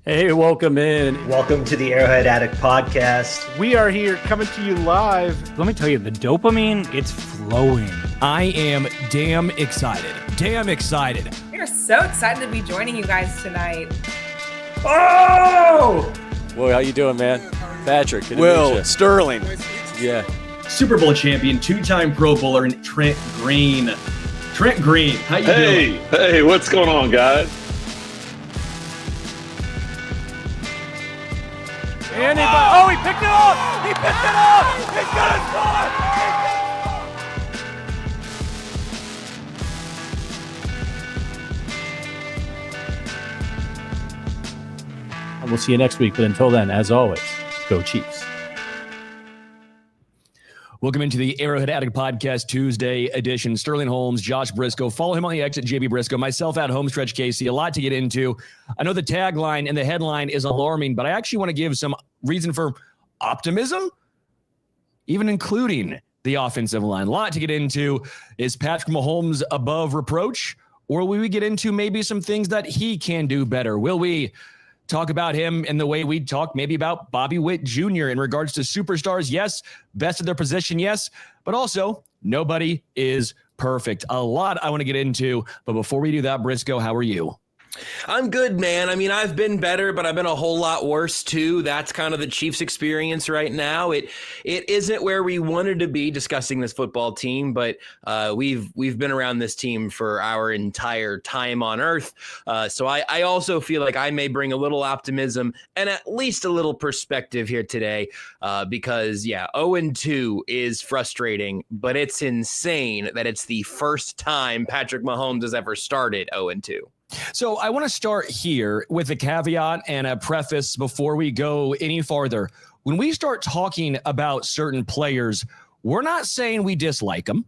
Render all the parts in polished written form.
Hey, welcome in. Welcome to the Arrowhead Addict podcast. We are here coming to you live. Let me tell you, the dopamine, it's flowing. I am damn excited. We are so excited to be joining you guys tonight. Oh! Well, how you doing, man? Patrick. Will, Sterling. Yeah. Super Bowl champion, two-time Pro Bowler, and Trent Green. Trent Green, how you doing? Hey, what's going on, guys? Oh, he picked it up! He picked it up! He's gonna And we'll see you next week. But until then, as always, go Chiefs. Welcome into the Arrowhead Addict Podcast Tuesday edition. Sterling Holmes, Josh Brisco. Follow him on the X at JB Brisco. Myself at Homestretch Casey. A lot to get into. I know the tagline and the headline is alarming, but I actually want to give some reason for optimism, even including the offensive line. A lot to get into. Is Patrick Mahomes above reproach, or will we get into maybe some things that he can do better? Will we talk about him in the way we talk maybe about Bobby Witt Jr. in regards to superstars? Yes. Best of their position? Yes. But also, nobody is perfect. A lot I want to get into. But before we do that, Brisco, how are you? I'm good, man. I mean, I've been better, but I've been a whole lot worse too. That's kind of the Chiefs experience right now. It isn't where we wanted to be discussing this football team, but we've been around this team for our entire time on earth. So I also feel like I may bring a little optimism and at least a little perspective here today, because 0-2 is frustrating, but it's insane that it's the first time Patrick Mahomes has ever started 0-2. So I want to start here with a caveat and a preface before we go any farther. When we start talking about certain players, we're not saying we dislike them.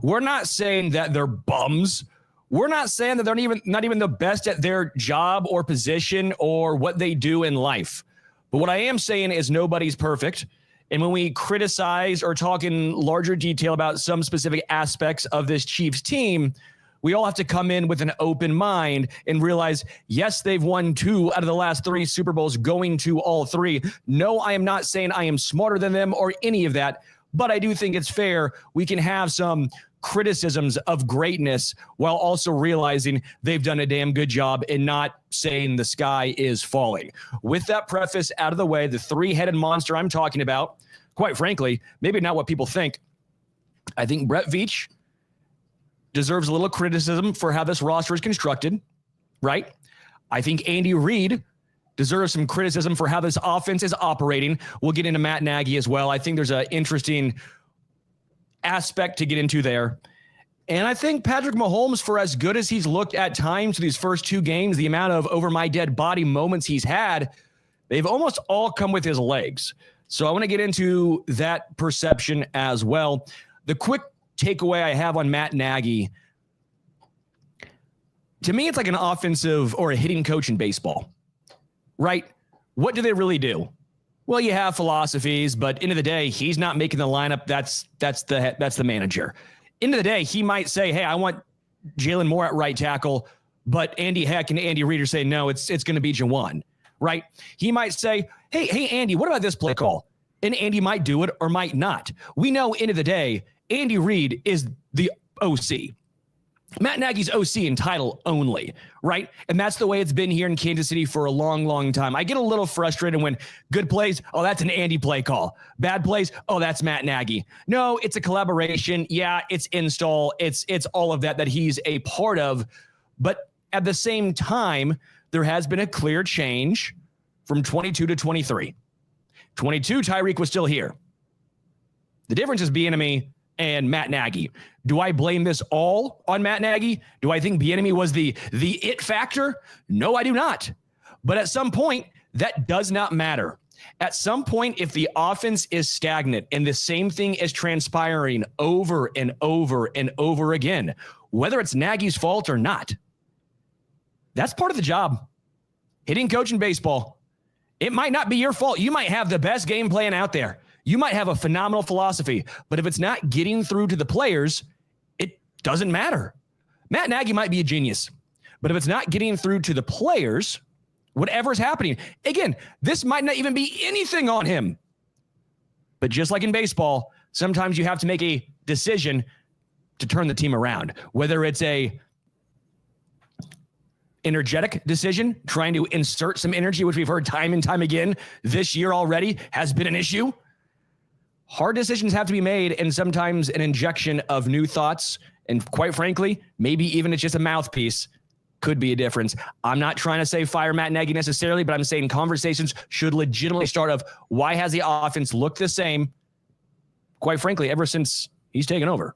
We're not saying that they're bums. We're not saying that they're not even the best at their job or position or what they do in life. But what I am saying is nobody's perfect. And when we criticize or talk in larger detail about some specific aspects of this Chiefs team, we all have to come in with an open mind and realize, yes, they've won 2 out of the last 3 Super Bowls, going to all 3. No, I am not saying I am smarter than them or any of that, but I do think it's fair we can have some criticisms of greatness while also realizing they've done a damn good job and not saying the sky is falling. With that preface out of the way, the three-headed monster I'm talking about, quite frankly, maybe not what people think. I think Brett Veach deserves a little criticism for how this roster is constructed, right? I think Andy Reid deserves some criticism for how this offense is operating. We'll get into Matt Nagy as well. I think there's an interesting aspect to get into there. And I think Patrick Mahomes, for as good as he's looked at times these first 2 games, the amount of over my dead body moments he's had, they've almost all come with his legs. So I want to get into that perception as well. The quick takeaway I have on Matt Nagy, to me, it's like an offensive or a hitting coach in baseball, right? What do they really do? Well, you have philosophies, but end of the day, he's not making the lineup. That's the manager. End of the day, he might say, hey, I want Jalen Moore at right tackle, but Andy Heck and Andy Reid are saying, no, it's going to be Jawan, right? He might say, hey, Andy, what about this play call? And Andy might do it or might not. We know, end of the day, Andy Reid is the OC. Matt Nagy's OC in title only, right? And that's the way it's been here in Kansas City for a long, long time. I get a little frustrated when good plays, oh, that's an Andy play call. Bad plays, oh, that's Matt Nagy. No, it's a collaboration. Yeah, it's install. It's all of that he's a part of. But at the same time, there has been a clear change from 22 to 23. 22, Tyreek was still here. The difference is Bieniemy and Matt Nagy. Do I blame this all on Matt Nagy? Do I think Bieniemy was the it factor? No, I do not. But at some point, that does not matter. At some point, if the offense is stagnant and the same thing is transpiring over and over and over again, whether it's Nagy's fault or not, that's part of the job. Hitting coach in baseball, it might not be your fault. You might have the best game plan out there. You might have a phenomenal philosophy, but if it's not getting through to the players, it doesn't matter. Matt Nagy might be a genius, but if it's not getting through to the players, whatever's happening. Again, this might not even be anything on him. But just like in baseball, sometimes you have to make a decision to turn the team around, whether it's a energetic decision, trying to insert some energy, which we've heard time and time again this year already has been an issue. Hard decisions have to be made, and sometimes an injection of new thoughts, and quite frankly, maybe even it's just a mouthpiece, could be a difference. I'm not trying to say fire Matt Nagy necessarily, but I'm saying conversations should legitimately start of why has the offense looked the same, quite frankly, ever since he's taken over.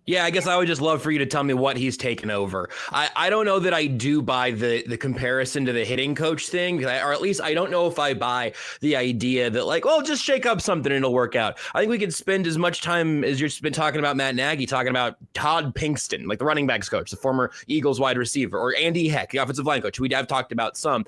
Yeah, I guess I would just love for you to tell me what he's taken over. I don't know that I do buy the comparison to the hitting coach thing, or at least I don't know if I buy the idea that like, well, just shake up something and it'll work out. I think we could spend as much time as you've been talking about Matt Nagy, talking about Todd Pinkston, like the running backs coach, the former Eagles wide receiver, or Andy Heck, the offensive line coach, who we have talked about some,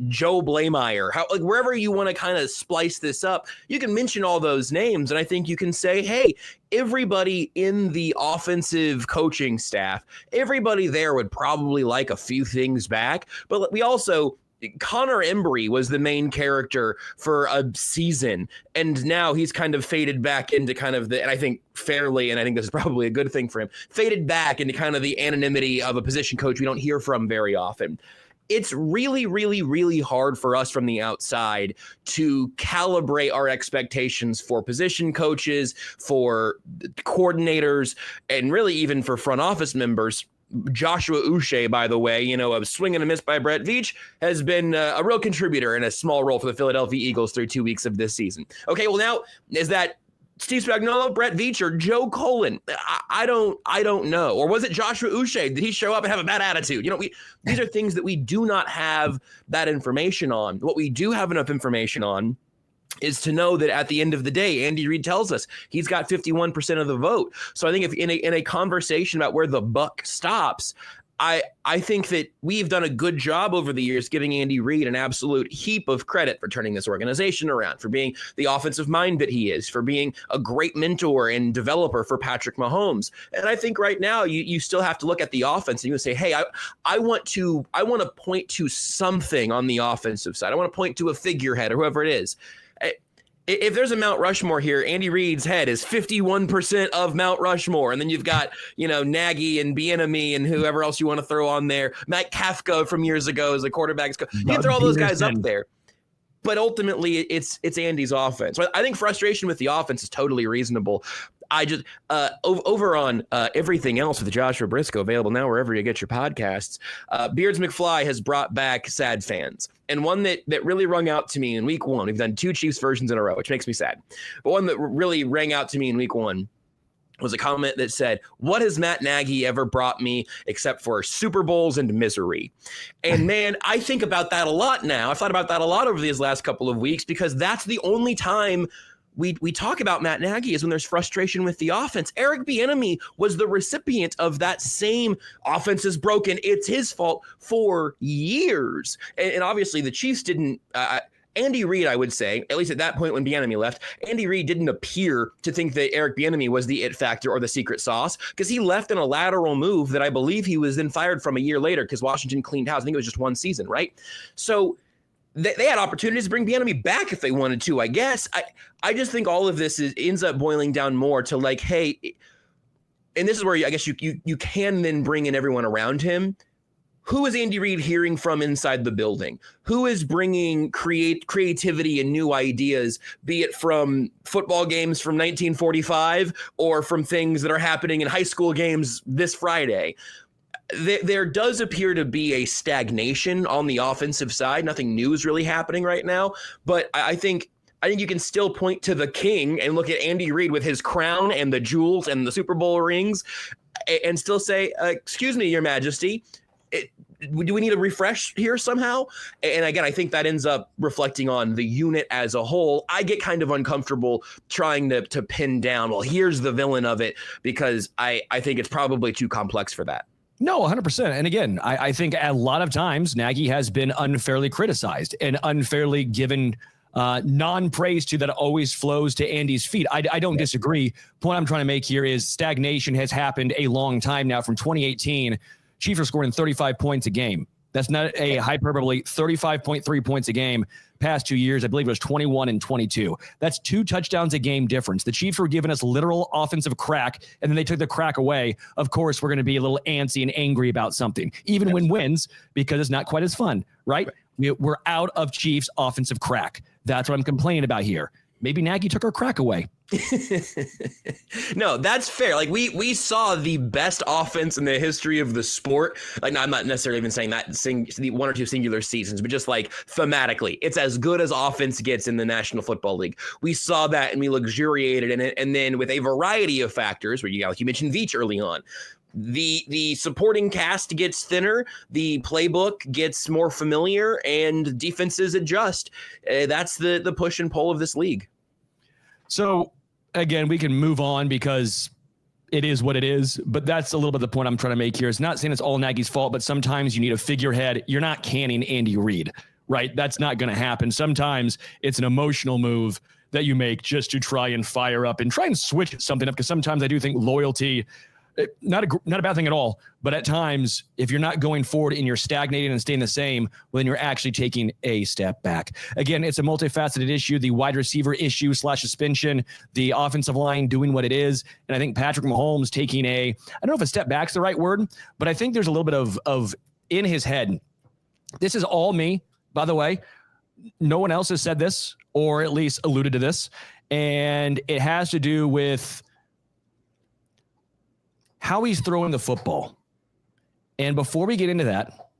Joe Blameyer, like wherever you want to kind of splice this up, you can mention all those names. And I think you can say, hey, everybody in the offensive coaching staff, everybody there would probably like a few things back. But we also, Connor Embry was the main character for a season, and now he's kind of faded back into kind of the, and I think fairly, and I think this is probably a good thing for him, faded back into kind of the anonymity of a position coach we don't hear from very often. It's really, really, really hard for us from the outside to calibrate our expectations for position coaches, for coordinators, and really even for front office members. Joshua Uche, by the way, a swing and a miss by Brett Veach, has been a real contributor in a small role for the Philadelphia Eagles through 2 weeks of this season. Okay, well now, is that Steve Spagnuolo, Brett Veach, or Joe Colin? I don't know. Or was it Joshua Uche? Did he show up and have a bad attitude? These are things that we do not have that information on. What we do have enough information on is to know that at the end of the day, Andy Reid tells us he's got 51% of the vote. So I think if in a conversation about where the buck stops, I think that we've done a good job over the years giving Andy Reid an absolute heap of credit for turning this organization around, for being the offensive mind that he is, for being a great mentor and developer for Patrick Mahomes. And I think right now you still have to look at the offense and you say, hey, I want to point to something on the offensive side. I want to point to a figurehead or whoever it is. If there's a Mount Rushmore here, Andy Reid's head is 51% of Mount Rushmore. And then you've got, Nagy and Bieniemy and whoever else you want to throw on there. Matt Kafka from years ago as a quarterback. You can throw all those guys up there. But ultimately, it's Andy's offense. So I think frustration with the offense is totally reasonable. I just over on everything else with Joshua Brisco, available now wherever you get your podcasts. Beards McFly has brought back sad fans, and one that really rung out to me in week one. We've done 2 Chiefs versions in a row, which makes me sad. But one that really rang out to me in week one was a comment that said, "What has Matt Nagy ever brought me except for Super Bowls and misery?" And man, I think about that a lot now. I've thought about that a lot over these last couple of weeks, because that's the only time we talk about Matt Nagy is when there's frustration with the offense. Eric Bieniemy was the recipient of that same offense is broken, it's his fault for years. And obviously the Chiefs didn't Andy Reid, I would say, at least at that point when Bieniemy left, Andy Reid didn't appear to think that Eric Bieniemy was the it factor or the secret sauce, because he left in a lateral move that I believe he was then fired from a year later because Washington cleaned house. I think it was just 1 season, right? So they had opportunities to bring Bieniemy back if they wanted to, I guess. I just think all of this ends up boiling down more to like, hey, and this is where I guess you can then bring in everyone around him. Who is Andy Reid hearing from inside the building? Who is bringing creativity and new ideas, be it from football games from 1945 or from things that are happening in high school games this Friday? There does appear to be a stagnation on the offensive side. Nothing new is really happening right now, but I think you can still point to the king and look at Andy Reid with his crown and the jewels and the Super Bowl rings and still say, excuse me, Your Majesty, do we need a refresh here somehow? And again, I think that ends up reflecting on the unit as a whole. I get kind of uncomfortable trying to pin down, well, here's the villain of it, because I think it's probably too complex for that. No, 100%. And again, I think a lot of times Nagy has been unfairly criticized and unfairly given non-praise to that always flows to Andy's feet. I don't disagree. The point I'm trying to make here is stagnation has happened a long time now. From 2018, Chiefs are scoring 35 points a game. That's not a hyperbole. 35.3 points a game past 2 years. I believe it was 21 and 22. That's 2 touchdowns a game difference. The Chiefs were giving us literal offensive crack, and then they took the crack away. Of course, we're going to be a little antsy and angry about something, even when wins, because it's not quite as fun, right? We're out of Chiefs offensive crack. That's what I'm complaining about here. Maybe Nagy took our crack away. No, that's fair. Like we saw the best offense in the history of the sport. Like, no, I'm not necessarily even saying that the 1 or 2 singular seasons, but just like thematically, it's as good as offense gets in the National Football League. We saw that and we luxuriated in it. And then with a variety of factors, where you got, like you mentioned, Veach early on, the supporting cast gets thinner, the playbook gets more familiar, and defenses adjust. That's the push and pull of this league. So again, we can move on because it is what it is, but that's a little bit the point I'm trying to make here. It's not saying it's all Nagy's fault, but sometimes you need a figurehead. You're not canning Andy Reid, right? That's not going to happen. Sometimes it's an emotional move that you make just to try and fire up and try and switch something up, because sometimes I do think loyalty, not a bad thing at all, but at times, if you're not going forward and you're stagnating and staying the same, well, then you're actually taking a step back. Again, it's a multifaceted issue, the wide receiver issue / suspension, the offensive line doing what it is. And I think Patrick Mahomes taking I don't know if a step back's the right word, but I think there's a little bit of in his head. This is all me, by the way. No one else has said this, or at least alluded to this. And it has to do with how he's throwing the football. And before we get into that,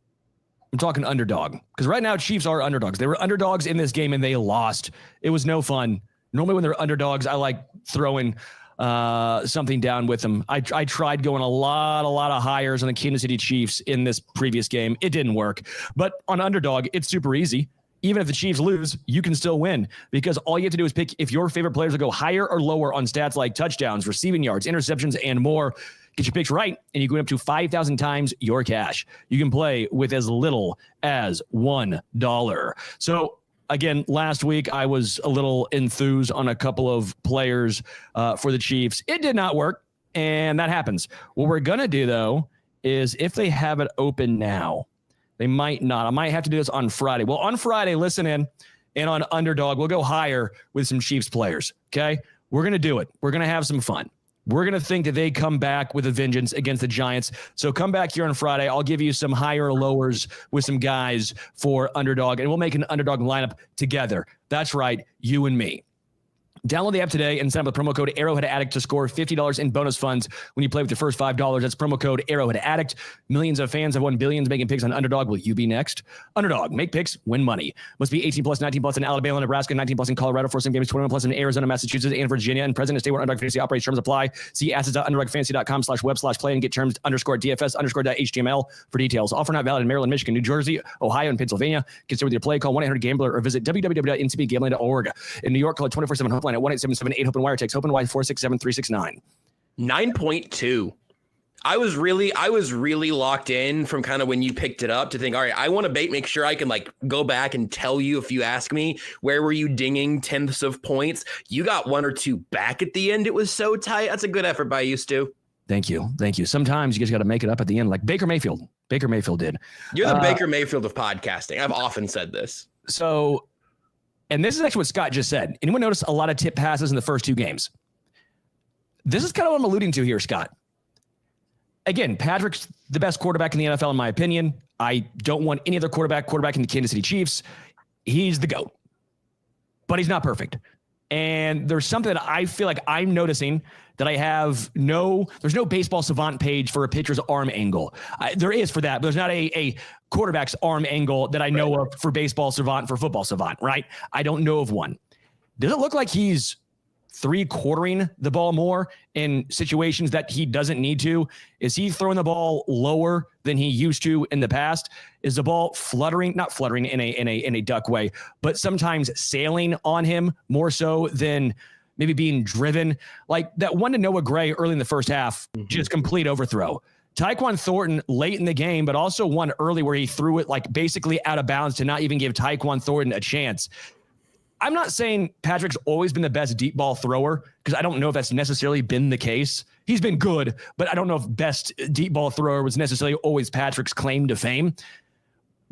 I'm talking underdog, because right now Chiefs are underdogs. They were underdogs in this game and they lost. It was no fun. Normally when they're underdogs, I like throwing something down with them. I tried going a lot of hires on the Kansas City Chiefs in this previous game. It didn't work. But on underdog, it's super easy. Even if the Chiefs lose, you can still win, because all you have to do is pick if your favorite players will go higher or lower on stats like touchdowns, receiving yards, interceptions, and more. Get your picks right, and you can win up to 5,000 times your cash. You can play with as little as $1. So again, last week I was a little enthused on a couple of players for the Chiefs. It did not work, and that happens. What we're going to do, though, is if they have it open now, they might not. I might have to do this on Friday. Well, on Friday, listen in, and on Underdog, we'll go higher with some Chiefs players, okay? We're going to do it. We're going to have some fun. We're going to think that they come back with a vengeance against the Giants. So come back here on Friday. I'll give you some higher or lowers with some guys for Underdog, and we'll make an Underdog lineup together. That's right, you and me. Download the app today and sign up with promo code Arrowhead Addict to score $50 in bonus funds when you play with your first $5. That's promo code Arrowhead Addict. Millions of fans have won billions making picks on Underdog. Will you be next? Underdog. Make picks, win money. Must be 18 plus, 19 plus in Alabama, Nebraska, 19 plus in Colorado for some games, 21 plus in Arizona, Massachusetts, and Virginia, and President State where Underdog Fantasy operates. Terms apply. See assets.underdogfantasy.com/web/play and get terms _DFS_.html for details. Offer not valid in Maryland, Michigan, New Jersey, Ohio, and Pennsylvania. Consider with your play. Call 1-800-GAMBLER or visit www.ncbgambling.org. In New York, call it 24/7 Hopeline at 1-877-8-HOPE and wire text Hope and Y 467-369. 9.2. I was really locked in from kind of when you picked it up to think, all right, I want to make sure I can like go back and tell you if you ask me, where were you dinging tenths of points? You got 1 or 2 back at the end. It was so tight. That's a good effort by you, Stu. Thank you. Sometimes you just got to make it up at the end, like Baker Mayfield. Baker Mayfield did. You're the Baker Mayfield of podcasting. I've often said this. So, and this is actually what Scott just said. Anyone notice a lot of tip passes in the first 2 games? This is kind of what I'm alluding to here, Scott. Again, Patrick's the best quarterback in the NFL, in my opinion. I don't want any other quarterback in the Kansas City Chiefs. He's the GOAT, but he's not perfect. And there's something that I feel like I'm noticing that there's no baseball savant page for a pitcher's arm angle. There is for that, but there's not a quarterback's arm angle that I know of for baseball savant, for football savant, right? I don't know of one. Does it look like he's 3/4ing the ball more in situations that he doesn't need to? Is he throwing the ball lower than he used to in the past? Is the ball not fluttering in a duck way, but sometimes sailing on him more so than maybe being driven? Like that one to Noah Gray early in the first half, just complete overthrow. Tyquan Thornton late in the game, but also one early where he threw it like basically out of bounds to not even give Tyquan Thornton a chance. I'm not saying Patrick's always been the best deep ball thrower, because I don't know if that's necessarily been the case. He's been good, but I don't know if best deep ball thrower was necessarily always Patrick's claim to fame.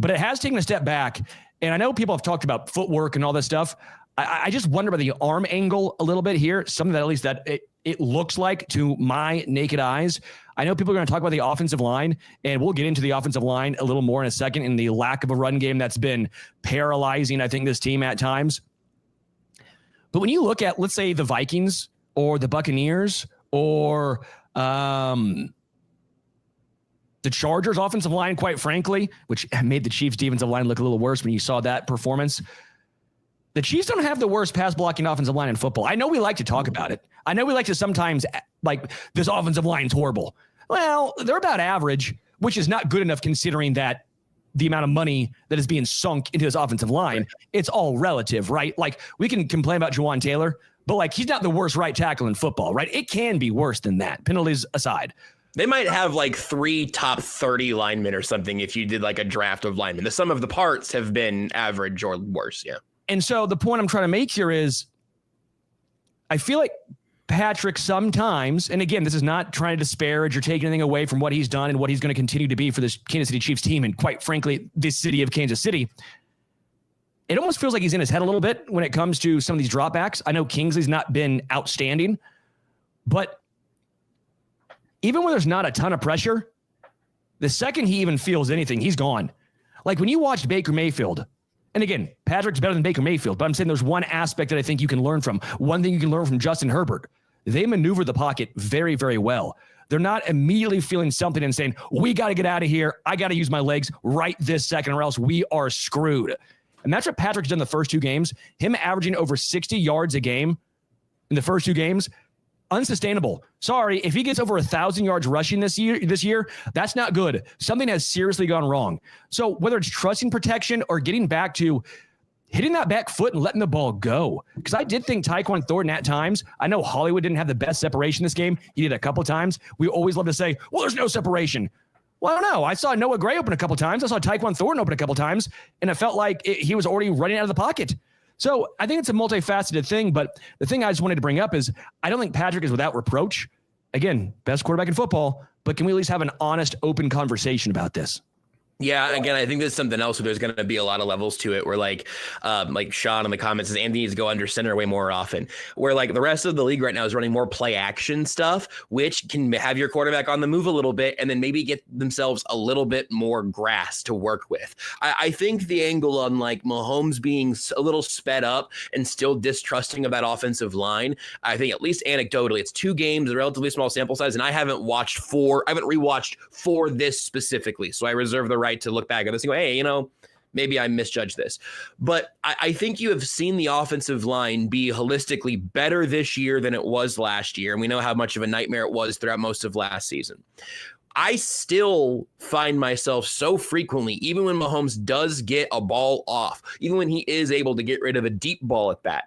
but it has taken a step back. And I know people have talked about footwork and all this stuff. I just wonder about the arm angle a little bit here, something that at least that it looks like to my naked eyes. I know people are going to talk about the offensive line, and we'll get into the offensive line a little more in a second, and the lack of a run game that's been paralyzing, I think, this team at times. But when you look at, let's say, the Vikings or the Buccaneers or the Chargers offensive line, quite frankly, which made the Chiefs defensive line look a little worse when you saw that performance. The Chiefs don't have the worst pass blocking offensive line in football. I know we like to talk about it. I know we like to sometimes like this offensive line's horrible. Well, they're about average, which is not good enough considering that the amount of money that is being sunk into this offensive line. It's all relative, right? Like we can complain about Juwan Taylor, but like he's not the worst right tackle in football, right? It can be worse than that, penalties aside. They might have like 3 top 30 linemen or something if you did like a draft of linemen. The sum of the parts have been average or worse, yeah. And so the point I'm trying to make here is I feel like Patrick sometimes, and again, this is not trying to disparage or take anything away from what he's done and what he's going to continue to be for this Kansas City Chiefs team and quite frankly, this city of Kansas City. It almost feels like he's in his head a little bit when it comes to some of these dropbacks. I know Kingsley's not been outstanding, but even when there's not a ton of pressure, the second he even feels anything, he's gone. Like when you watched Baker Mayfield, and again, Patrick's better than Baker Mayfield, but I'm saying there's one aspect that I think you can learn from. One thing you can learn from Justin Herbert. They maneuver the pocket very, very well. They're not immediately feeling something and saying, we got to get out of here. I got to use my legs right this second or else we are screwed. And that's what Patrick's done the first 2 games. Him averaging over 60 yards a game in the first 2 games. Unsustainable. Sorry, if he gets over 1,000 yards rushing this year, that's not good. Something has seriously gone wrong. So whether it's trusting protection or getting back to hitting that back foot and letting the ball go, because I did think Tyquan Thornton at times, I know Hollywood didn't have the best separation this game. He did a couple times. We always love to say, well, there's no separation. Well, I don't know. I saw Noah Gray open a couple times. I saw Tyquan Thornton open a couple times, and it felt like he was already running out of the pocket. So I think it's a multifaceted thing, but the thing I just wanted to bring up is I don't think Patrick is without reproach. Again, best quarterback in football, but can we at least have an honest, open conversation about this? Yeah, again, I think there's something else where there's going to be a lot of levels to it where like Sean in the comments says Andy needs to go under center way more often, where like the rest of the league right now is running more play action stuff, which can have your quarterback on the move a little bit and then maybe get themselves a little bit more grass to work with. I think the angle on like Mahomes being a little sped up and still distrusting of that offensive line, I think at least anecdotally, it's 2 games, a relatively small sample size, and I haven't rewatched 4 this specifically, so I reserve the right to look back at this and go, hey, maybe I misjudged this. But I think you have seen the offensive line be holistically better this year than it was last year. And we know how much of a nightmare it was throughout most of last season. I still find myself so frequently, even when Mahomes does get a ball off, even when he is able to get rid of a deep ball at bat,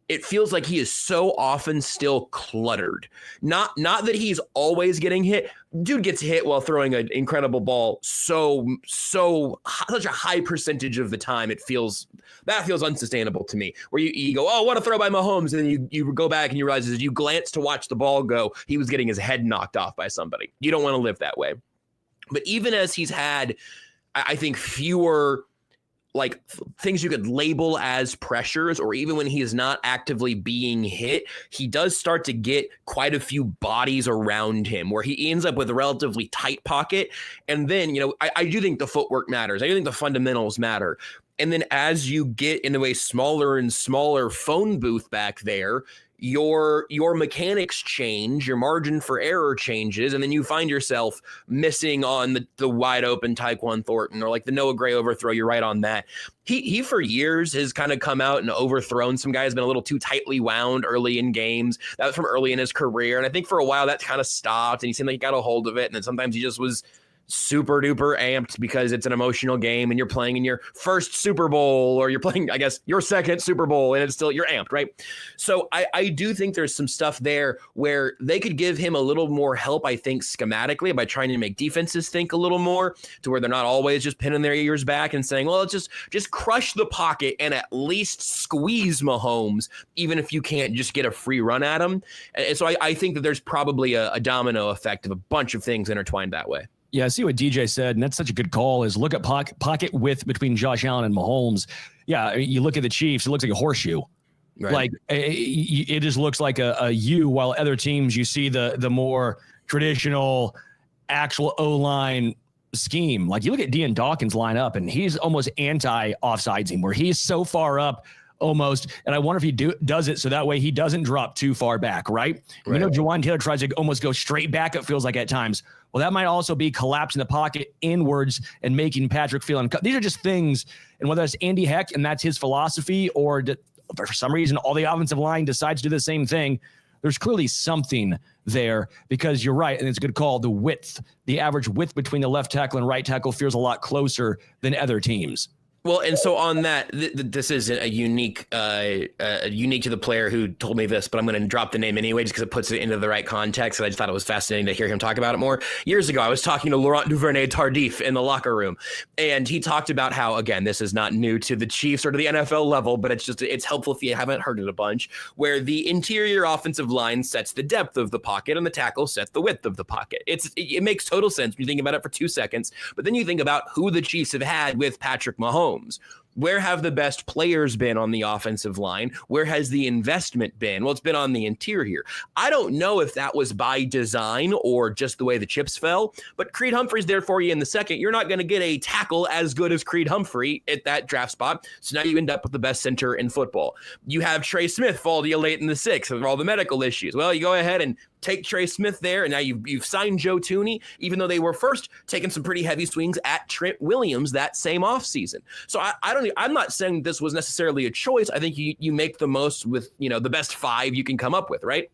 it feels like he is so often still cluttered. Not that he's always getting hit. Dude gets hit while throwing an incredible ball such a high percentage of the time. That feels unsustainable to me. Where you go, oh, what a throw by Mahomes, and then you go back and you realize as you glance to watch the ball go, he was getting his head knocked off by somebody. You don't want to live that way. But even as he's had, I think, fewer like things you could label as pressures, or even when he is not actively being hit, he does start to get quite a few bodies around him where he ends up with a relatively tight pocket. And then, I do think the footwork matters. I do think the fundamentals matter. And then as you get into a smaller and smaller phone booth back there, your mechanics change, your margin for error changes, and then you find yourself missing on the wide open Tyquan Thornton or like the Noah Gray overthrow. You're right on that. He for years has kind of come out and overthrown some guys, been a little too tightly wound early in games. That was from early in his career. And I think for a while that kind of stopped and he seemed like he got a hold of it. And then sometimes he just was super duper amped because it's an emotional game and you're playing in your first Super Bowl, or you're playing, I guess, your second Super Bowl, and it's still, you're amped, right? So I do think there's some stuff there where they could give him a little more help, I think, schematically by trying to make defenses think a little more to where they're not always just pinning their ears back and saying, well, let's just crush the pocket and at least squeeze Mahomes, even if you can't just get a free run at him. And so I think that there's probably a domino effect of a bunch of things intertwined that way. Yeah, I see what DJ said, and that's such a good call, is look at pocket width between Josh Allen and Mahomes. Yeah, you look at the Chiefs, it looks like a horseshoe. Right. Like it just looks like a U, while other teams you see the more traditional actual O-line scheme. Like you look at Dean Dawkins line up, and he's almost anti-offside team, where he's so far up almost, and I wonder if he does it so that way he doesn't drop too far back, right? You know, Jawan Taylor tries to almost go straight back, it feels like at times. Well, that might also be collapsing the pocket inwards and making Patrick feel uncut. These are just things, and whether it's Andy Heck and that's his philosophy, or for some reason all the offensive line decides to do the same thing, there's clearly something there, because you're right, and it's a good call. The width, the average width between the left tackle and right tackle feels a lot closer than other teams. Well, and so on that, this isn't a unique to the player who told me this, but I'm going to drop the name anyway just because it puts it into the right context. And I just thought it was fascinating to hear him talk about it more. Years ago, I was talking to Laurent Duvernay-Tardif in the locker room, and he talked about how, again, this is not new to the Chiefs or to the NFL level, but it's helpful if you haven't heard it a bunch, where the interior offensive line sets the depth of the pocket and the tackle sets the width of the pocket. It makes total sense when you think about it for 2 seconds, but then you think about who the Chiefs have had with Patrick Mahomes. Where have the best players been on the offensive line? Where has the investment been? Well, it's been on the interior. I don't know if that was by design or just the way the chips fell, but Creed Humphrey's there for you in the second. You're not going to get a tackle as good as Creed Humphrey at that draft spot, so now you end up with the best center in football. You have Trey Smith fall to you late in the sixth with all the medical issues. Well, you go ahead and take Trey Smith there, and now you've signed Joe Thuney, even though they were first taking some pretty heavy swings at Trent Williams that same offseason. So I'm not saying this was necessarily a choice. I think you make the most with, the best five you can come up with, right?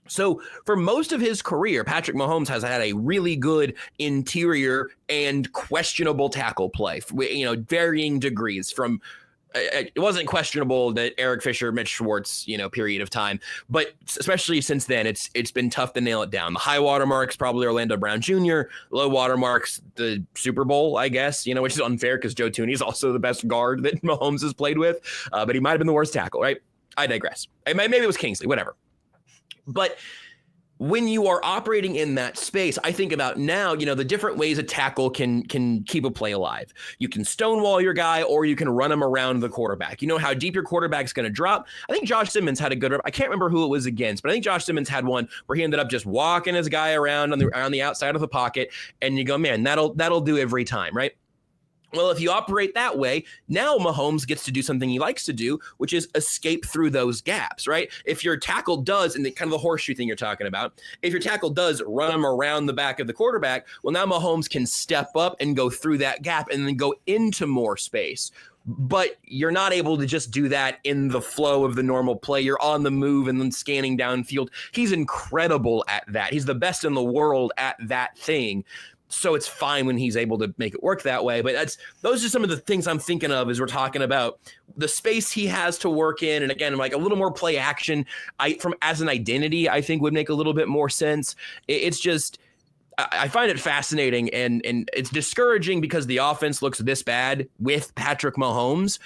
So for most of his career, Patrick Mahomes has had a really good interior and questionable tackle play, varying degrees from. It wasn't questionable that Eric Fisher, Mitch Schwartz, period of time, but especially since then, it's been tough to nail it down. The high water marks, probably Orlando Brown Jr., low water marks, the Super Bowl, I guess, which is unfair because Joe Thuney is also the best guard that Mahomes has played with, but he might've been the worst tackle, right? I digress. Maybe it was Kingsley, whatever. But when you are operating in that space, I think about now, the different ways a tackle can keep a play alive. You can stonewall your guy, or you can run him around the quarterback. You know how deep your quarterback's going to drop. I think Josh Simmons had a good, I can't remember who it was against, but I think Josh Simmons had one where he ended up just walking his guy around on the outside of the pocket, and you go, man, that'll do every time, right? Well, if you operate that way, now Mahomes gets to do something he likes to do, which is escape through those gaps, right? If your tackle does, and kind of the horseshoe thing you're talking about, if your tackle does run him around the back of the quarterback, well, now Mahomes can step up and go through that gap and then go into more space. But you're not able to just do that in the flow of the normal play. You're on the move and then scanning downfield. He's incredible at that. He's the best in the world at that thing. So it's fine when he's able to make it work that way. But those are some of the things I'm thinking of as we're talking about the space he has to work in. And again, like a little more play action as an identity, I think would make a little bit more sense. It's just, I find it fascinating and it's discouraging because the offense looks this bad with Patrick Mahomes.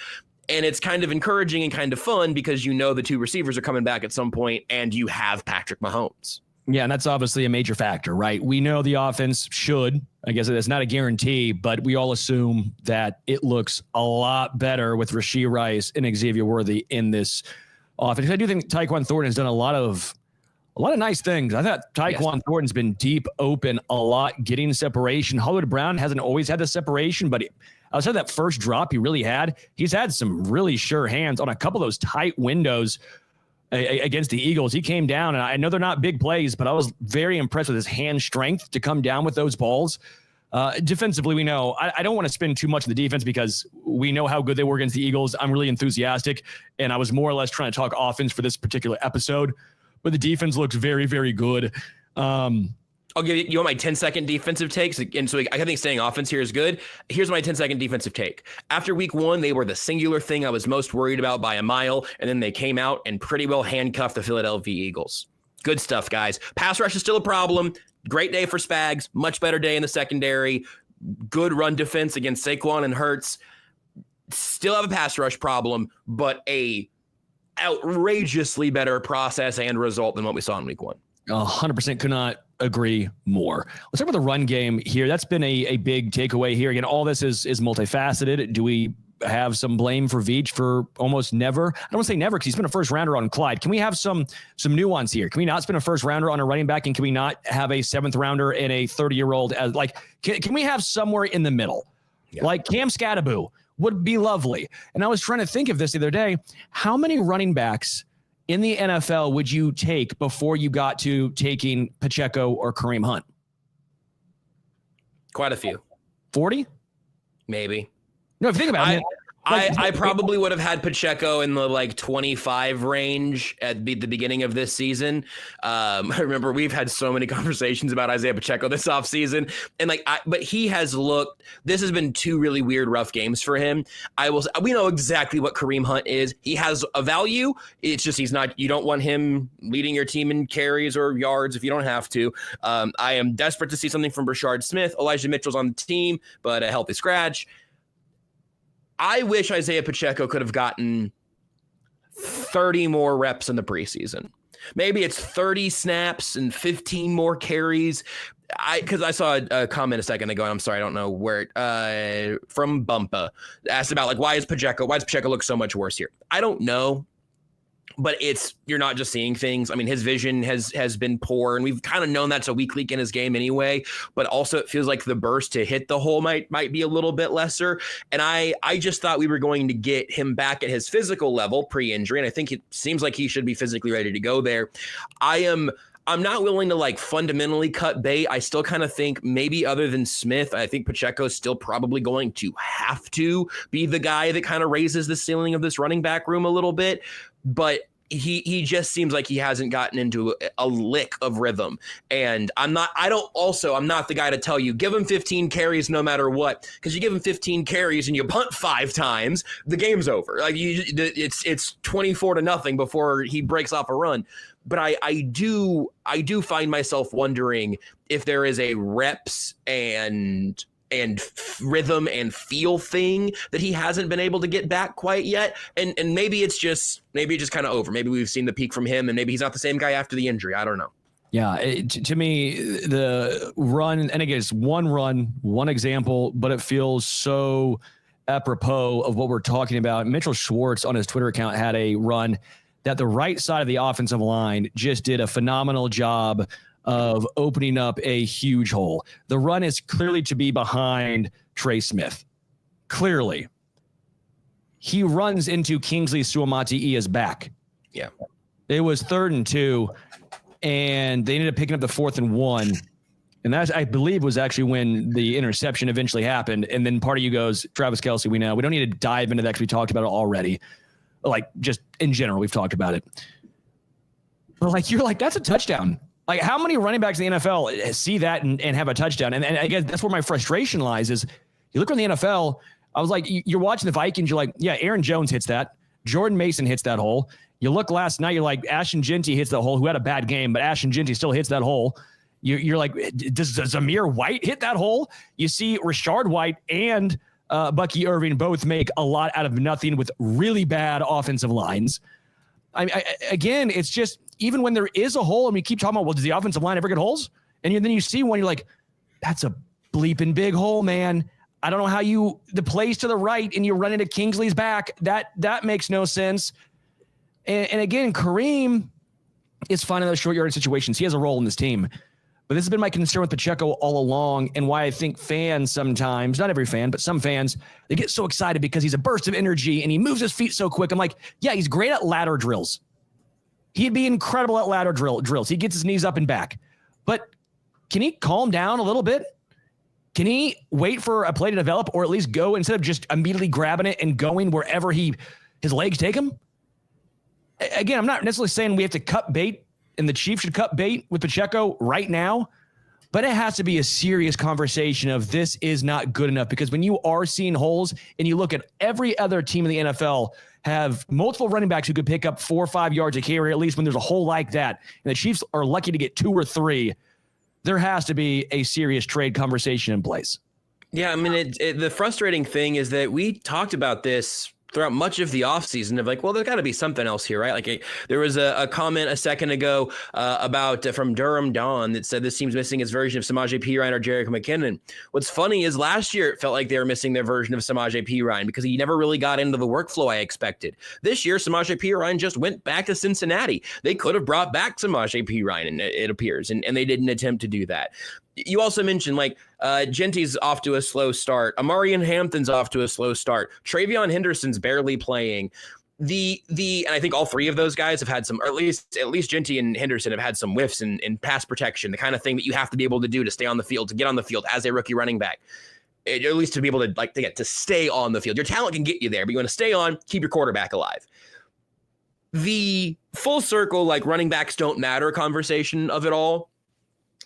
And it's kind of encouraging and kind of fun because the two receivers are coming back at some point and you have Patrick Mahomes. Yeah, and that's obviously a major factor, right? We know the offense should, I guess it's not a guarantee, but we all assume that it looks a lot better with Rashee Rice and Xavier Worthy in this offense. I do think Tyquan Thornton has done a lot of nice things. I thought Tyquan Thornton's been deep open a lot, getting separation. Hollywood Brown hasn't always had the separation, but outside that first drop he really had, he's had some really sure hands on a couple of those tight windows against the Eagles. He came down, and I know they're not big plays, but I was very impressed with his hand strength to come down with those balls. Defensively, we know I don't want to spend too much on the defense because we know how good they were against the Eagles. I'm really enthusiastic, and I was more or less trying to talk offense for this particular episode, but the defense looks very, very good. I'll give you want my 10-second defensive takes. And so I think staying offense here is good. Here's my 10-second defensive take. After week one, they were the singular thing I was most worried about by a mile. And then they came out and pretty well handcuffed the Philadelphia Eagles. Good stuff, guys. Pass rush is still a problem. Great day for Spags. Much better day in the secondary. Good run defense against Saquon and Hurts. Still have a pass rush problem, but a outrageously better process and result than what we saw in week one. 100% could not agree more. Let's talk about the run game here. That's been a big takeaway here. Again, all this is multifaceted. Do we have some blame for Veach for almost never? I don't want to say never because he's been a first rounder on Clyde. Can we have some nuance here? Can we not spend a first rounder on a running back, and can we not have a 7th rounder and a 30-year-old as like? Can we have somewhere in the middle? Yeah. Like Cam Scattaboo would be lovely. And I was trying to think of this the other day. How many running backs in the NFL would you take before you got to taking Pacheco or Kareem Hunt? Quite a few. 40? Maybe. No, if you think about it. I probably would have had Pacheco in the like 25 range at the beginning of this season. I remember we've had so many conversations about Isaiah Pacheco this offseason. And but he has this has been 2 really weird, rough games for him. We know exactly what Kareem Hunt is. He has a value. It's just, you don't want him leading your team in carries or yards if you don't have to. I am desperate to see something from Brashard Smith. Elijah Mitchell's on the team, but a healthy scratch. I wish Isaiah Pacheco could have gotten 30 more reps in the preseason. Maybe it's 30 snaps and 15 more carries. Because I saw a comment a second ago, and I'm sorry, I don't know where, from Bumpa, asked about why does Pacheco look so much worse here? I don't know. But you're not just seeing things. I mean, his vision has been poor, and we've kind of known that's a weak link in his game anyway. But also, it feels like the burst to hit the hole might be a little bit lesser. And I just thought we were going to get him back at his physical level pre-injury, and I think it seems like he should be physically ready to go there. I'm not willing to fundamentally cut bait. I still kind of think maybe other than Smith, I think Pacheco is still probably going to have to be the guy that kind of raises the ceiling of this running back room a little bit. But he just seems like he hasn't gotten into a lick of rhythm. And I'm not the guy to tell you, give him 15 carries no matter what, because you give him 15 carries and you punt 5 times, the game's over. It's 24-0 before he breaks off a run. But I do find myself wondering if there is a reps and rhythm and feel thing that he hasn't been able to get back quite yet. And maybe it's just kind of over. Maybe we've seen the peak from him, and maybe he's not the same guy after the injury. I don't know. Yeah, to me, the run, and again, it's one run, one example, but it feels so apropos of what we're talking about. Mitchell Schwartz on his Twitter account had a run that the right side of the offensive line just did a phenomenal job of opening up a huge hole. The run is clearly to be behind Trey Smith. Clearly. He runs into Kingsley Suamata'ia's back. Yeah. It was 3rd and 2, and they ended up picking up the 4th and 1. And that, I believe, was actually when the interception eventually happened. And then part of you goes, Travis Kelce, we know. We don't need to dive into that because we talked about it already. Just in general, we've talked about it. But you're that's a touchdown. How many running backs in the NFL see that and have a touchdown? And I guess that's where my frustration lies is you look around the NFL, I was you're watching the Vikings, you're yeah, Aaron Jones hits that. Jordan Mason hits that hole. You look last night, you're Ashton Jeanty hits that hole, who had a bad game, but Ashton Jeanty still hits that hole. You're does Zamir White hit that hole? You see Rashard White and Bucky Irving both make a lot out of nothing with really bad offensive lines. Again, it's just, even when there is a hole and we keep talking about, does the offensive line ever get holes? And then you see one, you're that's a bleeping big hole, man. I don't know how the plays to the right and you run into Kingsley's back. That makes no sense. And again, Kareem is finding those short yardage situations. He has a role in this team. But this has been my concern with Pacheco all along, and why I think fans sometimes, not every fan, but some fans, they get so excited because he's a burst of energy and he moves his feet so quick. I'm yeah, he's great at ladder drills. He'd be incredible at ladder drills. He gets his knees up and back. But can he calm down a little bit? Can he wait for a play to develop, or at least go instead of just immediately grabbing it and going wherever his legs take him? Again, I'm not necessarily saying we have to cut bait and the Chiefs should cut bait with Pacheco right now, but it has to be a serious conversation of this is not good enough, because when you are seeing holes and you look at every other team in the NFL have multiple running backs who could pick up 4 or 5 yards a carry, at least when there's a hole like that, and the Chiefs are lucky to get 2 or 3, there has to be a serious trade conversation in place. Yeah, I mean, the frustrating thing is that we talked about this throughout much of the offseason of like, well, there's got to be something else here, right? Like there was a comment a second ago about from Durham Dawn that said this team's missing its version of Samaje Perine or Jerick McKinnon. What's funny is last year it felt like they were missing their version of Samaje Perine because he never really got into the workflow I expected. This year, Samaje Perine just went back to Cincinnati. They could have brought back Samaje Perine, and it appears, and they didn't attempt to do that. You also mentioned like Genty's off to a slow start. Amarian Hampton's off to a slow start. Travion Henderson's barely playing. And I think all three of those guys have had some, or at least Genty and Henderson have had some whiffs in pass protection, the kind of thing that you have to be able to do to stay on the field, to get on the field as a rookie running back. At least to be able to stay on the field. Your talent can get you there, but you want to stay on, keep your quarterback alive. The full circle, like running backs don't matter conversation of it all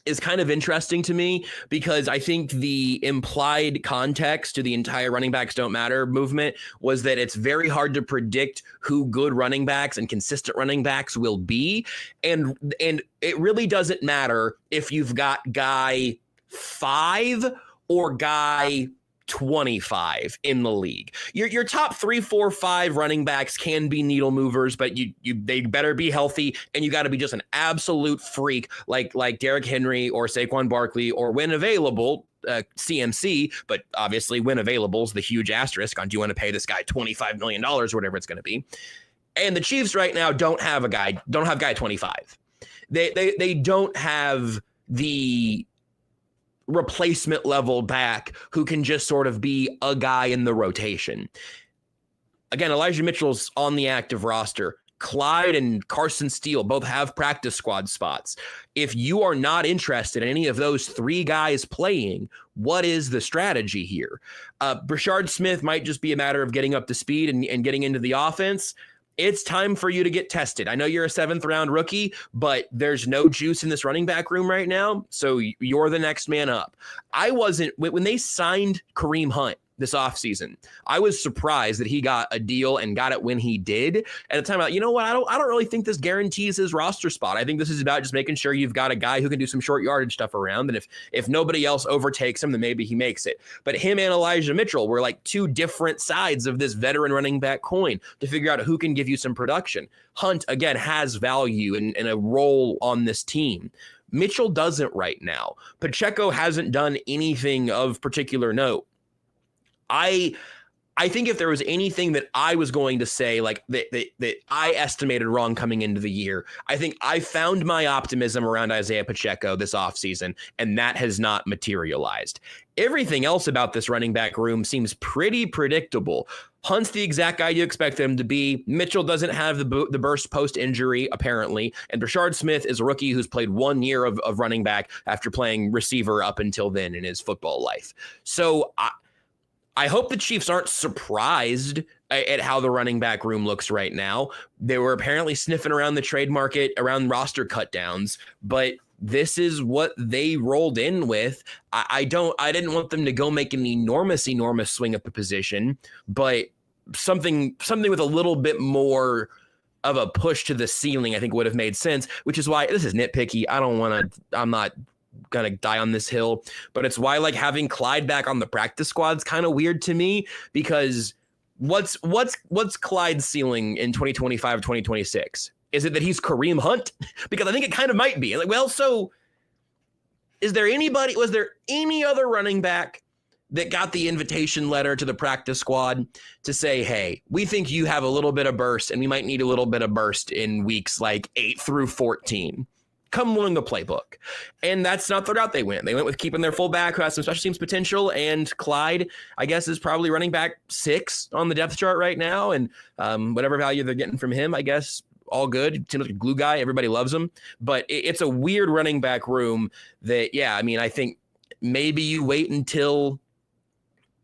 is kind of interesting to me because I think the implied context to the entire running backs don't matter movement was that it's very hard to predict who good running backs and consistent running backs will be. And it really doesn't matter if you've got guy 5 or guy 25 in the league. Your top 3, 4, 5 running backs can be needle movers, but they better be healthy, and you got to be just an absolute freak like Derrick Henry or Saquon Barkley, or when available, CMC. But obviously, when available is the huge asterisk on do you want to pay this guy $25 million or whatever it's going to be. And the Chiefs right now don't have guy 25. They don't have the replacement level back who can just sort of be a guy in the rotation. Again, Elijah Mitchell's on the active roster. Clyde and Carson Steele both have practice squad spots. If you are not interested in any of those 3 guys playing, what is the strategy here? Brashard Smith might just be a matter of getting up to speed and getting into the offense. It's time for you to get tested. I know you're a 7th round rookie, but there's no juice in this running back room right now. So you're the next man up. When they signed Kareem Hunt this offseason, I was surprised that he got a deal and got it when he did. At the time, I don't really think this guarantees his roster spot. I think this is about just making sure you've got a guy who can do some short yardage stuff around. And if nobody else overtakes him, then maybe he makes it. But him and Elijah Mitchell were like 2 different sides of this veteran running back coin to figure out who can give you some production. Hunt, again, has value and a role on this team. Mitchell doesn't right now. Pacheco hasn't done anything of particular note. I think if there was anything that I was going to say, like that I estimated wrong coming into the year, I think I found my optimism around Isaiah Pacheco this offseason, and that has not materialized. Everything else about this running back room seems pretty predictable. Hunt's the exact guy you expect him to be. Mitchell doesn't have the burst post-injury, apparently. And Brashard Smith is a rookie who's played 1 year of running back after playing receiver up until then in his football life. So I hope the Chiefs aren't surprised at how the running back room looks right now. They were apparently sniffing around the trade market, around roster cutdowns, but this is what they rolled in with. I didn't want them to go make an enormous swing at the position, but something with a little bit more of a push to the ceiling, I think would have made sense, which is why this is nitpicky. I'm not gonna die on this hill, but it's why like having Clyde back on the practice squad is kind of weird to me, because what's Clyde's ceiling in 2025, 2026? Is it that he's Kareem Hunt? Because I think it kind of might be. Like, well, so was there any other running back that got the invitation letter to the practice squad to say, hey, we think you have a little bit of burst and we might need a little bit of burst in weeks like 8 through 14. Come learn the playbook. And that's not the route they went. They went with keeping their fullback who has some special teams potential, and Clyde, I guess, is probably running back 6 on the depth chart right now. And whatever value they're getting from him, I guess, all good. Seems like a glue guy. Everybody loves him. But it's a weird running back room that, yeah, I mean, I think maybe you wait until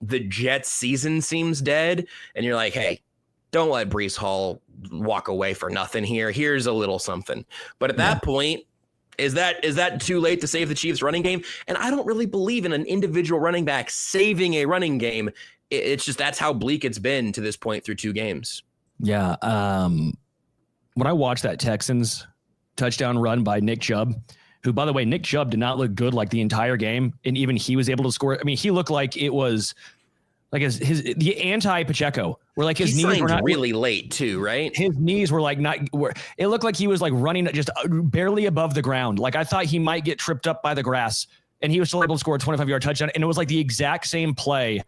the Jets season seems dead and you're like, hey, don't let Breece Hall walk away for nothing here. Here's a little something. But at that point, is that too late to save the Chiefs running game? And I don't really believe in an individual running back saving a running game. It's just that's how bleak it's been to this point through 2 games. Yeah. When I watched that Texans touchdown run by Nick Chubb, who, by the way, Nick Chubb did not look good like the entire game, and even he was able to score. I mean, he looked like it was Like the anti-Pacheco, where like his knees were not really late too, right? His knees were like it looked like he was like running just barely above the ground. Like I thought he might get tripped up by the grass, and he was still able to score a 25-yard touchdown. And it was like the exact same play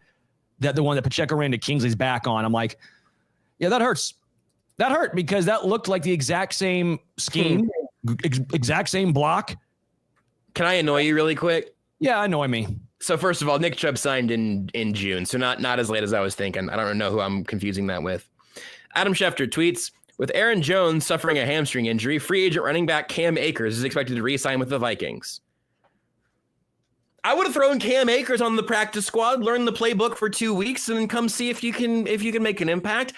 that the one that Pacheco ran to Kingsley's back on. I'm like, yeah, that hurts. That hurt because that looked like the exact same scheme, exact same block. Can I annoy you really quick? Yeah, annoy me. So first of all, Nick Chubb signed in June, so not as late as I was thinking. I don't know who I'm confusing that with. Adam Schefter tweets, with Aaron Jones suffering a hamstring injury, free agent running back Cam Akers is expected to re-sign with the Vikings. I would have thrown Cam Akers on the practice squad, learn the playbook for 2 weeks, and then come see if you can make an impact.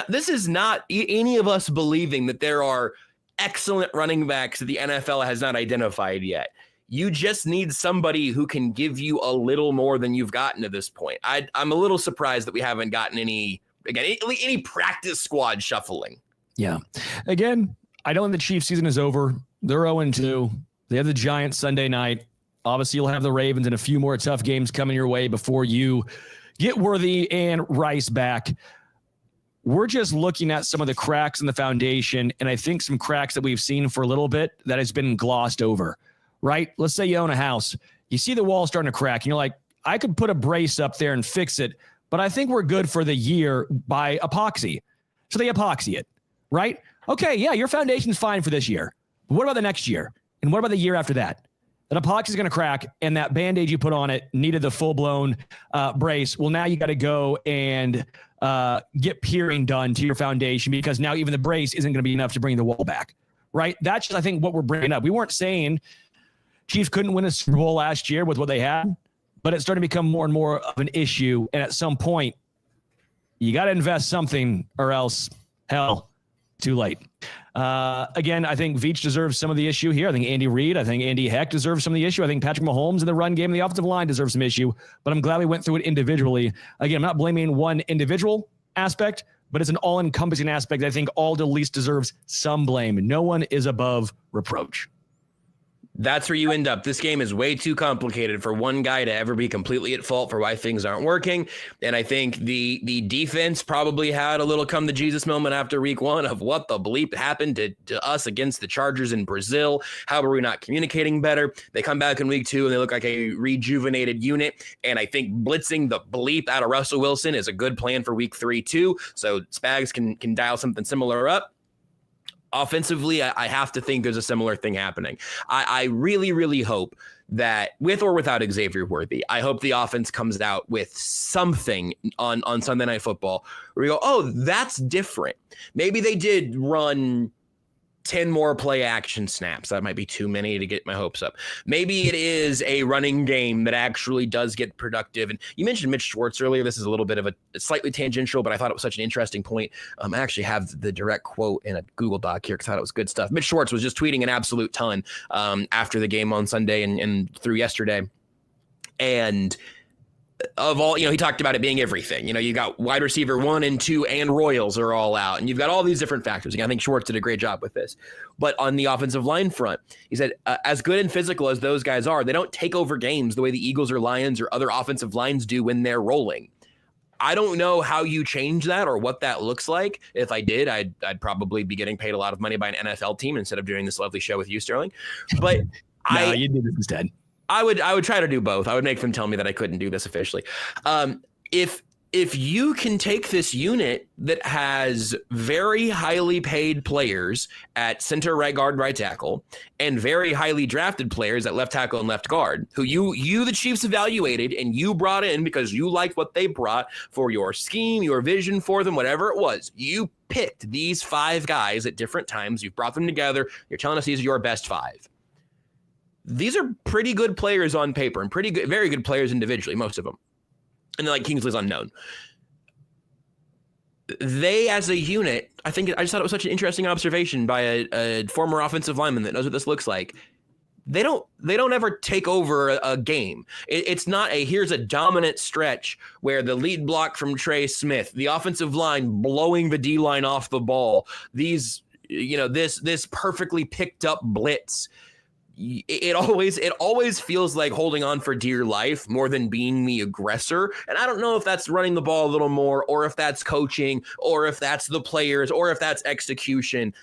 This is not any of us believing that there are excellent running backs that the NFL has not identified yet. You just need somebody who can give you a little more than you've gotten to this point. I'm a little surprised that we haven't gotten any practice squad shuffling. Yeah. Again, I don't think the Chiefs season is over. They're 0-2. They have the Giants Sunday night. Obviously, you'll have the Ravens and a few more tough games coming your way before you get Worthy and Rice back. We're just looking at some of the cracks in the foundation, and I think some cracks that we've seen for a little bit that has been glossed over. Right? Let's say you own a house. You see the wall starting to crack, and you're like, I could put a brace up there and fix it, but I think we're good for the year by epoxy. So they epoxy it, right? Okay, yeah, your foundation's fine for this year. But what about the next year? And what about the year after that? That epoxy is going to crack, and that Band-Aid you put on it needed the full-blown brace. Well, now you got to go and get peering done to your foundation because now even the brace isn't going to be enough to bring the wall back, right? That's just, I think, what we're bringing up. We weren't saying Chiefs couldn't win a Super Bowl last year with what they had, but it's starting to become more and more of an issue. And at some point, you got to invest something or else, hell, too late. Again, I think Veach deserves some of the issue here. I think Andy Reid, I think Andy Heck deserves some of the issue. I think Patrick Mahomes in the run game and the offensive line deserves some issue, but I'm glad we went through it individually. Again, I'm not blaming one individual aspect, but it's an all-encompassing aspect that I think all at least deserves some blame. No one is above reproach. That's where you end up. This game is way too complicated for one guy to ever be completely at fault for why things aren't working. And I think the defense probably had a little come to Jesus moment after week one of what the bleep happened to us against the Chargers in Brazil. How are we not communicating better? They come back in week two and they look like a rejuvenated unit. And I think blitzing the bleep out of Russell Wilson is a good plan for week 3 too. So Spags can dial something similar up. Offensively, I have to think there's a similar thing happening. I really, really hope that with or without Xavier Worthy, I hope the offense comes out with something on Sunday Night Football where we go, oh, that's different. Maybe they did run 10 more play action snaps. That might be too many to get my hopes up. Maybe it is a running game that actually does get productive. And you mentioned Mitch Schwartz earlier. This is a little bit of a slightly tangential, but I thought it was such an interesting point. I actually have the direct quote in a Google Doc here because I thought it was good stuff. Mitch Schwartz was just tweeting an absolute ton after the game on Sunday and through yesterday. And of all, he talked about it being everything. You got wide receiver 1 and 2 and Royals are all out. And you've got all these different factors. I think Schwartz did a great job with this. But on the offensive line front, he said, as good and physical as those guys are, they don't take over games the way the Eagles or Lions or other offensive lines do when they're rolling. I don't know how you change that or what that looks like. If I did, I'd probably be getting paid a lot of money by an NFL team instead of doing this lovely show with you, Sterling. But no, you did this instead. I would try to do both. I would make them tell me that I couldn't do this officially. If you can take this unit that has very highly paid players at center, right guard, right tackle, and very highly drafted players at left tackle and left guard, who you the Chiefs evaluated and you brought in because you liked what they brought for your scheme, your vision for them, whatever it was. You picked these 5 guys at different times. You've brought them together. You're telling us these are your best 5. These are pretty good players on paper and very good players individually, most of them. And then Kingsley's unknown. They, as a unit, I just thought it was such an interesting observation by a former offensive lineman that knows what this looks like. They don't ever take over a game. It's not here's a dominant stretch where the lead block from Trey Smith, the offensive line blowing the D-line off the ball, this perfectly picked up blitz. it always feels like holding on for dear life more than being the aggressor. And I don't know if that's running the ball a little more, or if that's coaching, or if that's the players, or if that's execution.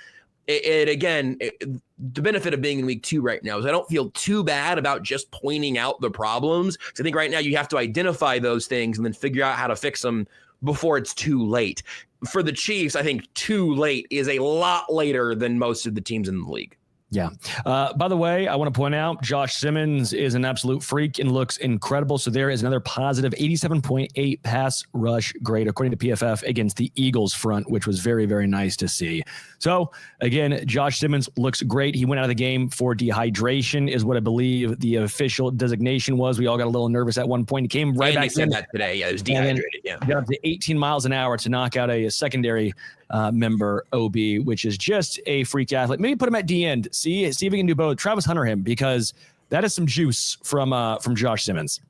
The benefit of being in week 2 right now is I don't feel too bad about just pointing out the problems. So I think right now you have to identify those things and then figure out how to fix them before it's too late. For the Chiefs, I think too late is a lot later than most of the teams in the league. Yeah. By the way, I want to point out Josh Simmons is an absolute freak and looks incredible. So there is another positive 87.8 pass rush grade, according to PFF, against the Eagles front, which was very, very nice to see. So again, Josh Simmons looks great. He went out of the game for dehydration is what I believe the official designation was. We all got a little nervous at one point. He came right back in that today. Yeah, it was dehydrated. Yeah. Got up to 18 miles an hour to knock out a secondary member, OB, which is just a freak athlete. Maybe put him at D end. See if we can do both. Travis Hunter him, because that is some juice from Josh Simmons.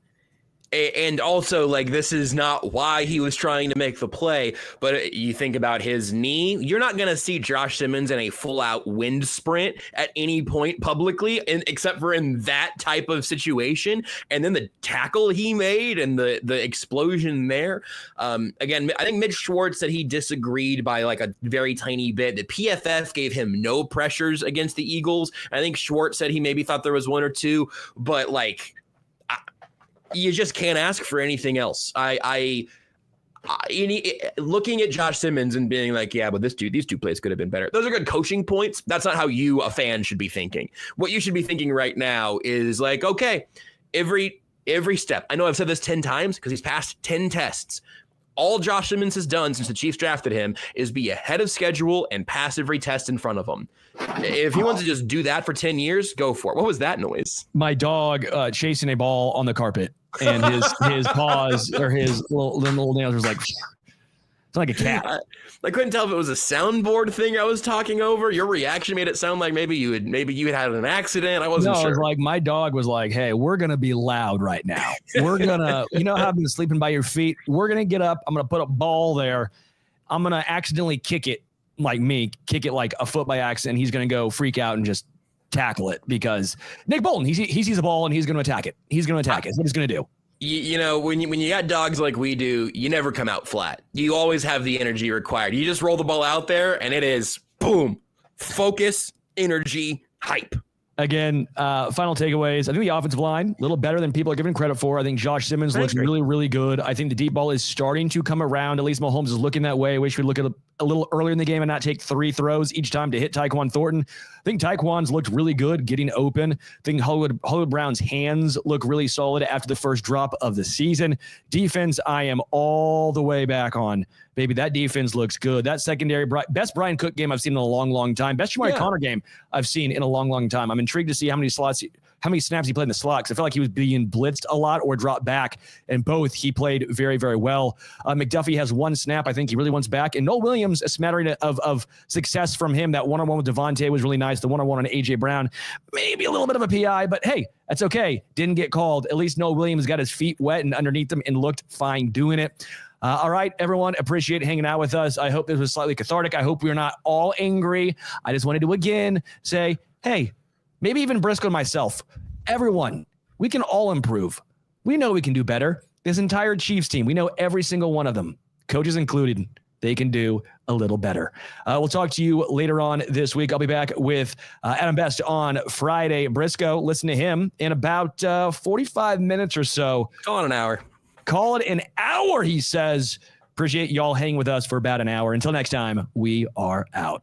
And also, like, this is not why he was trying to make the play, but you think about his knee. You're not going to see Josh Simmons in a full-out wind sprint at any point publicly, except for in that type of situation. And then the tackle he made and the explosion there. Again, I think Mitch Schwartz said he disagreed by like a very tiny bit. The PFF gave him no pressures against the Eagles. I think Schwartz said he maybe thought there was 1 or 2, but like, you just can't ask for anything else. Looking at Josh Simmons and being like, yeah, but these two plays could have been better. Those are good coaching points. That's not how you, a fan, should be thinking. What you should be thinking right now is like, okay, every step. I know I've said this 10 times because he's passed 10 tests. All Josh Simmons has done since the Chiefs drafted him is be ahead of schedule and pass every test in front of him. If he wants to just do that for 10 years, go for it. What was that noise? My dog chasing a ball on the carpet, and his paws or his little nails was like, it's like a cat. I couldn't tell if it was a soundboard thing I was talking over. Your reaction made it sound like maybe you had an accident. I wasn't sure. It was like my dog was like, hey, we're going to be loud right now. We're going to, how I've been sleeping by your feet. We're going to get up. I'm going to put a ball there. I'm going to accidentally kick it like a foot by accident. He's going to go freak out and just tackle it because Nick Bolton, he sees the ball and he's going to attack it. He's going to attack it. That's what he's going to do. When you got dogs like we do, you never come out flat. You always have the energy required. You just roll the ball out there and it is boom, focus, energy, hype. Again, final takeaways. I think the offensive line, a little better than people are giving credit for. I think Josh Simmons looks really, really good. I think the deep ball is starting to come around. At least Mahomes is looking that way. I wish we'd look at a little earlier in the game and not take 3 throws each time to hit Tyquan Thornton. I think Tyquan's looked really good getting open. I think Hollywood Brown's hands look really solid after the first drop of the season. Defense, I am all the way back on. Baby, that defense looks good. That secondary, best Brian Cook game I've seen in a long, long time. Best Jamari Connor game I've seen in a long, long time. I'm intrigued to see how many snaps he played in the slot, because I feel like he was being blitzed a lot or dropped back, and both he played very, very well. McDuffie has 1 snap I think he really wants back, and Noel Williams, a smattering of success from him. That one-on-one with Devontae was really nice. The one-on-one on A.J. Brown, maybe a little bit of a PI, but hey, that's okay. Didn't get called. At least Noel Williams got his feet wet and underneath them and looked fine doing it. All right, everyone, appreciate hanging out with us. I hope this was slightly cathartic. I hope we're not all angry. I just wanted to, again, say, hey, maybe even Brisco and myself, everyone, we can all improve. We know we can do better. This entire Chiefs team, we know every single one of them, coaches included, they can do a little better. We'll talk to you later on this week. I'll be back with Adam Best on Friday. Brisco, listen to him in about 45 minutes or so. Call it an hour. Call it an hour, he says. Appreciate y'all hanging with us for about an hour. Until next time, we are out.